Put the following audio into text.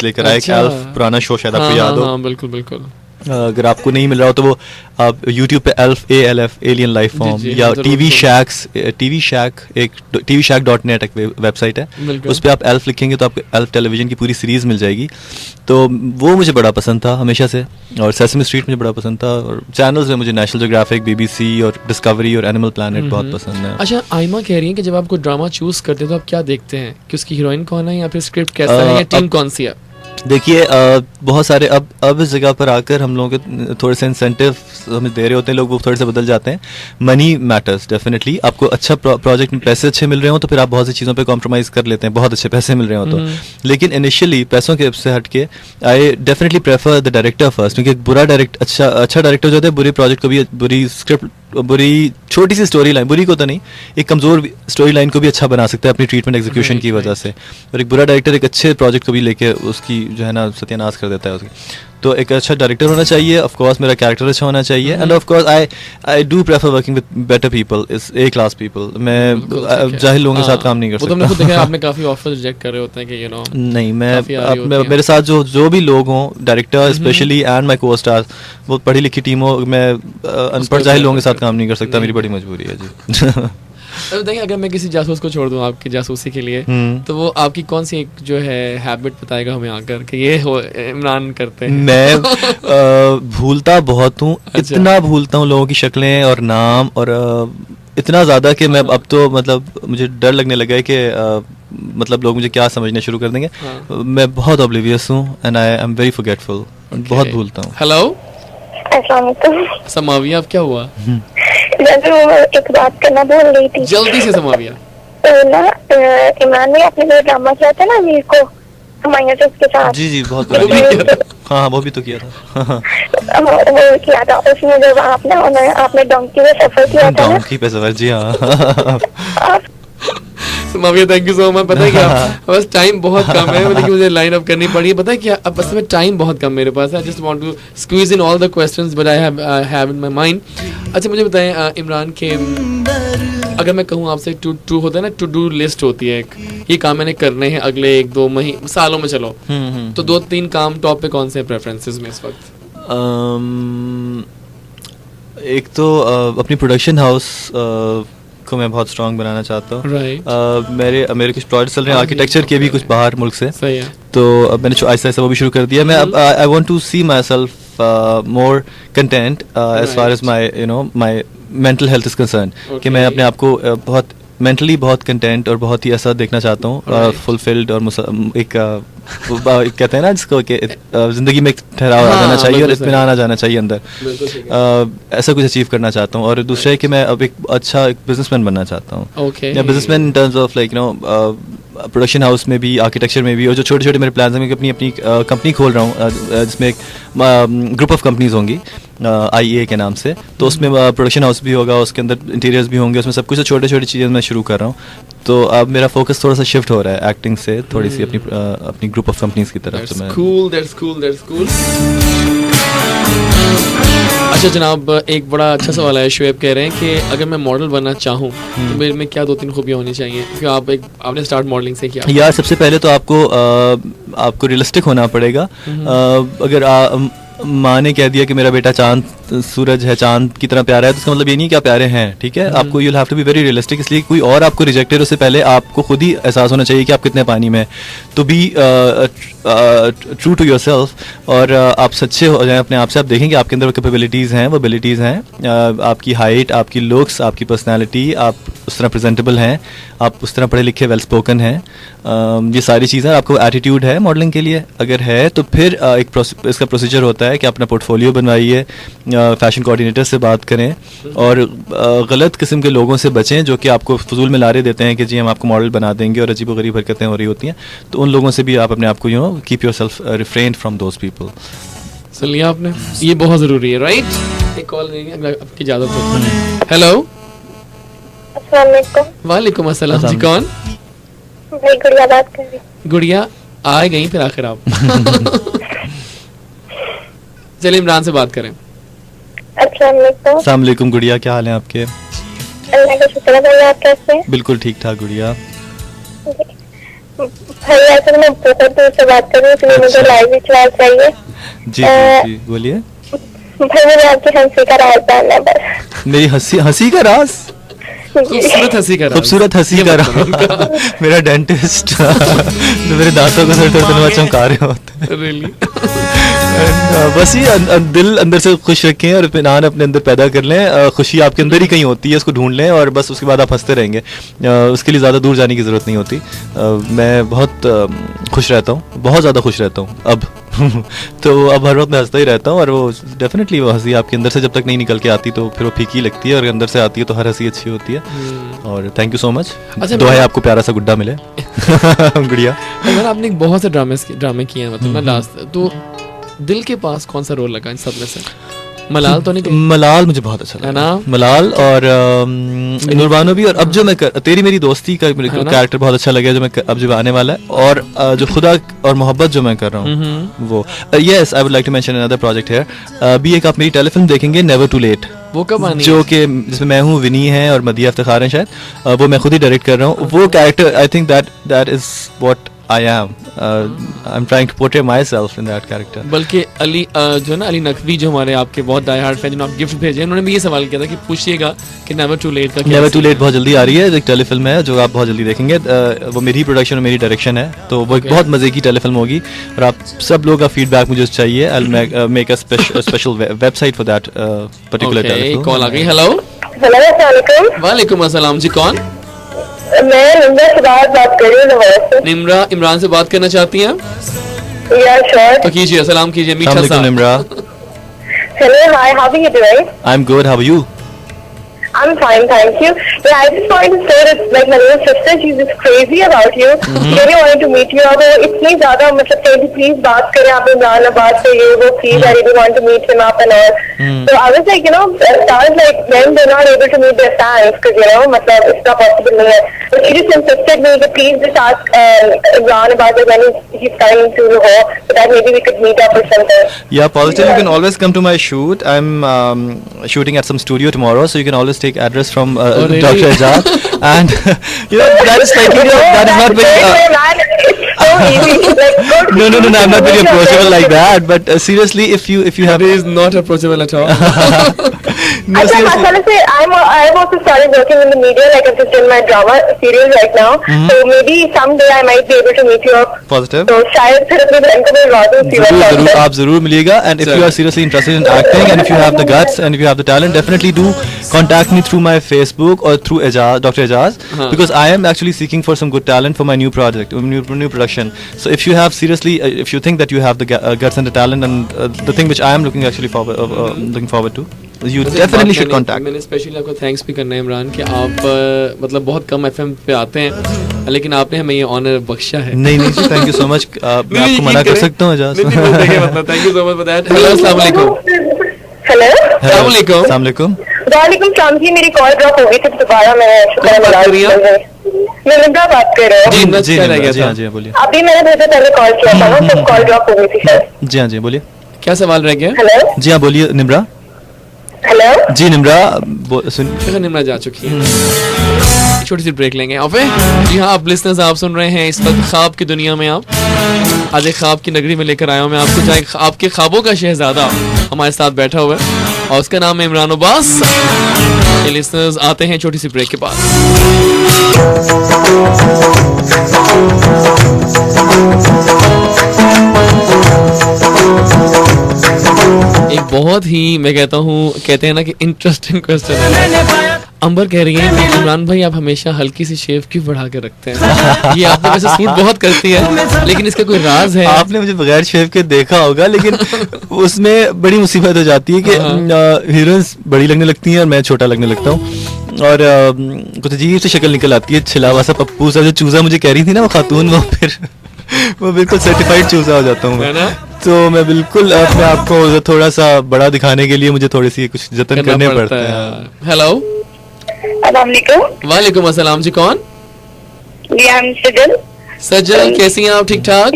लेकर आए। अच्छा। एल्फ पुराना शो शायद आपको याद हो। हाँ, बिल्कुल बिल्कुल। अगर आपको नहीं मिल रहा हो तो वो आप यूट्यूब पे ALF ALF alien life form जी, या हाँ, जरूर टीवी सुना। शैक एक tvshack.net एक वेबसाइट है, बिल्कुल। उस पे आप एल्फ लिखेंगे तो आपको एल्फ टेलीविजन की पूरी सीरीज मिल जाएगी। तो वो मुझे बड़ा पसंद था हमेशा से, और सेसमी स्ट्रीट मुझे बड़ा पसंद था। और चैनल्स में मुझे नेशनल ज्योग्राफिक, BBC और डिस्कवरी और एनिमल प्लैनेट बहुत पसंद है। अच्छा, आयमा कह रही है कि जब आपको ड्रामा चूज करते हो तो आप क्या देखते हैं कि उसकी हीरोइन कौन है या फिर स्क्रिप्ट कैसा है या टीम कौन सी है? देखिए बहुत सारे अब इस जगह पर आकर हम लोगों के थोड़े से इंसेंटिव हमें दे रहे होते हैं लोग, वो थोड़े से बदल जाते हैं। Money matters definitely. आपको अच्छा प्रोजेक्ट में पैसे अच्छे मिल रहे हो तो फिर आप बहुत सी चीज़ों पे कॉम्प्रोमाइज़ कर लेते हैं, बहुत अच्छे पैसे मिल रहे हो तो। लेकिन इनिशियली पैसों के से हट के I definitely prefer the director first, क्योंकि एक बुरा अच्छा डायरेक्टर जो होता है बुरी प्रोजेक्ट को भी, बुरी स्क्रिप्ट, बुरी छोटी सी स्टोरी लाइन, बुरी को तो नहीं, एक कमज़ोर स्टोरी लाइन को भी अच्छा बना सकता है अपनी ट्रीटमेंट एग्जीक्यूशन की वजह से। और एक बुरा डायरेक्टर एक अच्छे प्रोजेक्ट को भी लेके उसकी जो है ना सत्यानाश कर देता है उसकी। तो एक अच्छा डायरेक्टर होना चाहिए, ऑफ कोर्स मेरा कैरेक्टर अच्छा होना चाहिए, end of course I do prefer working with better people, is a class people. मैं जाहिल लोगों के साथ काम नहीं कर सकता। वो तुमने खुद देखा, आपने काफी ऑफर रिजेक्ट कर रहे होते हैं कि यू नो। नहीं, मैं मेरे साथ जो भी लोग हों, डायरेक्टर स्पेशली एंड माय को स्टार्स, वो पढ़ी लिखी टीम हो, मैं अनपढ़ जाहिल लोगों के साथ काम नहीं कर सकता, मेरी बड़ी मजबूरी है जी। अब देखिए, अगर मैं किसी जासूस को छोड़ दूं आपकी जासूसी के लिए, तो वो आपकी कौन सी एक जो है हैबिट बताएगा हमें आकर कि ये हो इमरान करते हैं? मैं भूलता बहुत हूँ। अच्छा। इतना भूलता हूँ लोगों की शक्लें और नाम, और इतना ज़्यादा कि मैं अब तो मतलब मुझे डर लगने लगा है कि मतलब लोग मुझे क्या समझने शुरू कर देंगे। मैं बहुत ऑब्लिवियस हूँ and I am very forgetful, बहुत भूलता हूँ। हेलो, अस्सलाम वालेकुम। समाविया, अब क्या हुआ? जैसे वो एक बात करना भूल रही थी। जल्दी से समाविया। तो ना इमरान ने अपने जो ड्रामा किया था ना अमीर को, हमारे के साथ। जी बहुत बड़ा। हाँ वो भी तो किया था। वो किया था उसमें जब आपने डोंकी पे सफर किया था ना। डोंकी पे सफर, जी हाँ। Samavia, thank you so much. पता है क्या, बस टाइम बहुत कम है, लेकिन मुझे लाइन अप करनी पड़ी है। पता है क्या, अब बस में टाइम बहुत कम मेरे पास है। I just want to squeeze in all the questions but I have in my mind. अच्छा मुझे बताएं इमरान के, अगर मैं कहूँ आपसे टू होता है ना, टू डू लिस्ट होती है एक, ये काम मैंने करने हैं अगले 1-2 महीने सालों में, चलो तो 2-3 काम टॉप पे कौन से प्रेफरेंसेस में इस वक्त? एक तो अपनी प्रोडक्शन हाउस को मैं बहुत स्ट्रांग बनाना चाहता हूँ। मेरे कुछ प्रोजेक्ट्स चल रहे हैं आर्किटेक्चर के भी, कुछ बाहर मुल्क से। सही है। तो अब मैंने आहिस्ता आहिस्ता वो भी शुरू कर दिया। मैं अब I want to see myself more content as far as my mental health is concern, कि मैं अपने आप को बहुत मेंटली बहुत कंटेंट और बहुत ही ऐसा देखना चाहता हूँ, फुलफिल्ड और एक कहते हैं ना जिसको कि जिंदगी में एक ठहराव आ जाना चाहिए और इत्मीनान आ जाना चाहिए अंदर, ऐसा कुछ अचीव करना चाहता हूँ। और दूसरा है कि मैं अब एक अच्छा एक बिजनेसमैन बनना चाहता हूँ, या businessman in terms of like production house में भी, आर्किटेक्चर में भी, और जो छोटे छोटे मेरे प्लान्स हैं कि अपनी कंपनी खोल रहा हूँ जिसमें एक ग्रुप ऑफ कंपनीज होंगी IEA के नाम से। तो उसमें प्रोडक्शन हाउस भी होगा, उसके अंदर इंटीरियर्स भी होंगे, उसमें सब कुछ छोटे छोटी चीज़ें मैं शुरू कर रहा हूँ। तो अब मेरा फोकस थोड़ा सा शिफ्ट हो रहा है एक्टिंग से थोड़ी सी अपनी ग्रुप ऑफ कंपनीज की तरफ। That's cool. अच्छा जनाब, एक बड़ा अच्छा सवाल है। शुएब कह रहे हैं कि अगर मैं मॉडल बनना चाहूँ तो मेरे में क्या 2-3 खूबियाँ होनी चाहिए? क्योंकि आपने स्टार्ट मॉडलिंग से किया। यार सबसे पहले तो आपको रियलिस्टिक होना पड़ेगा। अगर माँ ने कह दिया कि मेरा बेटा चांद सूरज है, चांद की तरह प्यारा है, तो इसका मतलब ये नहीं कि आप प्यारे हैं, ठीक है। आपको you have to be very realistic, इसलिए कोई और आपको रिजेक्टेड उससे पहले आपको खुद ही एहसास होना चाहिए कि आप कितने पानी में। तो be true to yourself, और आप सच्चे हो जाएं अपने आप से। आप देखें कि आपके अंदर वो कैपेबिलिटीज़ हैं, वो एबिलिटीज़ हैं, आपकी हाइट, आपकी लुक्स, आपकी पर्सनैलिटी, आप उस तरह प्रेजेंटेबल हैं, आप उस तरह पढ़े लिखे वेल स्पोकन हैं, ये सारी चीज़ें। आपको एटीट्यूड है मॉडलिंग के लिए, अगर है तो फिर इसका प्रोसीजर होता है कि अपना पोर्टफोलियो बनवाइए, फैशन कोऑर्डिनेटर से बात करें, और गलत किस्म के लोगों से बचें जो कि आपको फजूल में लारे देते हैं कि जी हम आपको मॉडल बना देंगे, और अजीब गरीब हरकतें हो रही होती हैं। तो उन लोगों से भी आप अपने आप को keep yourself refrained from those people. सुन लिया आपने, ये बहुत ज़रूरी है, राइट? एक कॉल देंगे आपकी इजाज़त हो। हेलो, अस्सलाम वालेकुम। वालेकुम अस्सलाम जी, कौन? मैं गुड़िया बात कर रही हूँ। गुड़िया आ गई फिर आखिर आप। चलिए इमरान से बात करें। अस्सलाम वालेकुम गुड़िया, क्या हाल है आपके? अल्लाह का शुक्र है। आप कैसे हैं? बिल्कुल ठीक ठाक गुड़िया। भाई ऐसे तो मैं बहुत दूर से बात कर रही हूँ, इसलिए मुझे लाइव विश्वास चाहिए। जी जी जी बोलिए। भाई मुझे आपकी हंसी का राज जानना है बस। मेरी हंसी हंसी का राज? खूबसूरत हंसी का राज। खूबसूरत हंसी का राज मेरा डेंटिस्ट जो मेरे दांतों को थोड़ा चमका रहे होते हैं। Really? बस ये दिल अंदर से खुश रखें और इत्मीनान अपने अंदर पैदा कर लें। खुशी आपके अंदर ही कहीं होती है, उसको ढूंढ लें और बस उसके बाद आप हंसते रहेंगे। उसके लिए ज़्यादा दूर जाने की ज़रूरत नहीं होती। मैं बहुत खुश रहता हूँ, बहुत ज़्यादा खुश रहता हूँ अब तो अब हर वक्त मैं हंसता ही रहता हूँ और वो डेफिनेटली वो हंसी आपके अंदर से जब तक नहीं निकल के आती तो फिर वो फीकी लगती है, और अंदर से आती है तो हर हंसी अच्छी होती है। और थैंक यू सो मच। अच्छा, दुआ है आपको प्यारा सा गुड्डा मिले गुड़िया। अगर आपने बहुत से ड्रामे किए हैं मतलब ना लास्ट, तो दिल के पास कौन सा रोल लगा इन सब में से? मलाल तो नहीं? मलाल मुझे बहुत अच्छा लगा ना? मलाल और नूरबानो भी। और अब जो मैं तेरी मेरी दोस्ती का कैरेक्टर बहुत अच्छा लगा जो मैं अब जो आने वाला है। और जो खुदा और मोहब्बत जो मैं कर रहा हूँ वो yes I would like to mention another project है। अभी एक आप मेरी टेलीफिल्म देखेंगे नेवर टू लेट, वो कब आनी जो कि जिसमें मैं हूँ, विनी है और मदिया इफ्तिखार है शायद। वो मैं खुद ही डायरेक्ट कर रहा हूँ। वो character I think that is what I am. I'm trying to portray myself in that character. बल्कि अली जो ना अली नकवी जो हमारे आपके बहुत डाई हार्ड फैन जिन्होंने आप गिफ्ट भेजे, उन्होंने भी ये सवाल किया था कि पूछिएगा कि नेवर टू लेट का क्या? नेवर टू लेट बहुत जल्दी आ रही है, एक टेलीफिल्म है जो आप बहुत जल्दी देखेंगे। वो मेरी प्रोडक्शन और मेरी डायरेक्शन है, तो वो एक बहुत मजे की टेलीफिल्म होगी और आप सब लोगों का फीडबैक मुझे चाहिए। I'll make a special website for that particular telefilm. Call आ गई। हेलो अस्सलाम वालेकुम अस्सलाम जी, कौन? मैं निम्रा से बात कर रही हूँ। निम्रा इमरान से बात करना चाहती हैं? या श्योर। तो कीजिए, सलाम कीजिए मीठा सा। Nimra. Hello, hi, how are you doing? I'm good, how are you? I'm fine, thank you. Yeah, I just wanted to say that like my little sister, she's just crazy about you. She really wanted to meet you. और इतनी ज़्यादा मतलब कहती please बात करें आप इमरान अब्बास से, ये वो please I really want to meet him up and all. So I was like, you know, stars like when they're not able to meet their fans because you know मतलब it's not possible नहीं है. But she just insisted me to please just ask Imran about it when he's coming to Lahore, so that maybe we could meet up or something. Yeah, positive. You can always come to my shoot. I'm shooting at some studio tomorrow, so you can always take address from really? Dr. Ajad. And you know that is like that is not very. It's so easy. Like, go to No. I'm not very approachable like that. But seriously, if you have. He is not approachable at all. No, Actually, seriously. honestly, I've also started working in the media. Like I'm just in my drama serial right now. So maybe someday I might be able to meet you up. Positive. So शायद फिर अपने बहन को मिलवा दूँ, see what जरूर happens. आप जरूर मिलिएगा। And if you are seriously interested in acting and if you have the guts and if you have the talent, definitely do contact me through my Facebook or through Ajaz, Dr. Ajaz, because I am actually seeking for some good talent for my new project, new production. So if you have seriously, if you think that you have the guts and the talent and the thing which I am looking forward to, you definitely should contact. मैंने specially आपको thanks भी करना है इमरान कि आप मतलब बहुत कम FM पे आते हैं, लेकिन आपने हमें ये ऑनर बख्शा है। नहीं जी, थैंक यू सो मच। मैं आपको मना कर सकता हूँ एजाज? मतलब thank you so much for that. Hello अस्सलाम वालेकुम। हेलो अस्सलाम वालेकुम। अस्सलाम वालेकुम। वालेकुम सलाम जी, मेरी कॉल ड्रॉप हो गई थी दोबारा। मैं शुक्र बात कर रही हैं? मैं निम्रा बात कर रहा हूँ। जी हाँ बोलिए। अभी मैंने थोड़ी देर पहले कॉल किया था ना, तब कॉल ड्रॉप हो गई थी शायद। जी हाँ जी बोलिए। क्या सवाल रह गया? हेलो जी हाँ बोलिए निम्रा। हेलो जी निम्रा निम्रा जा चुकी है। छोटी सी ब्रेक लेंगे। ओके जी हाँ, आप लिसनर्स आप सुन रहे हैं इस वक्त ख्वाब की दुनिया में। आप आज एक ख्वाब की नगरी में लेकर आया हूँ मैं आपको, जहाँ आपके ख्वाबों का शहजादा हमारे साथ बैठा हुआ है और उसका नाम है इमरान अब्बास। ये लिसनर्स आते हैं छोटी सी ब्रेक के बाद। एक बहुत ही मैं कहता हूँ, कहते हैं ना कि इंटरेस्टिंग क्वेश्चन है। अंबर कह रही है कि इमरान भाई आप हमेशा हल्की सी शेव क्यों बढ़ा के रखते हैं? ये आपको वैसे सूट बहुत करती है, लेकिन इसका कोई राज है? आपने मुझे बगैर शेव के देखा होगा, लेकिन उसमें बड़ी मुसीबत हो जाती है कि हीरोइंस बड़ी लगने लगती हैं और मैं छोटा लगने लगता हूँ और कुछ अजीब सी शक्ल निकल आती है। छिलावा सा पप्पू सा जो चूजा मुझे कह रही थी ना वो खातून, वो फिर वो बिल्कुल सर्टिफाइड चूजा हो जाता हूँ मैं। तो मैं बिल्कुल अपने आप को थोड़ा सा बड़ा दिखाने के लिए मुझे थोड़ी सी कुछ जतन करने पड़ते हैं। हेलो वालेकुम अस्सलाम जी, कौन? सजल। सजल कैसी हैं आप? ठीक ठाक?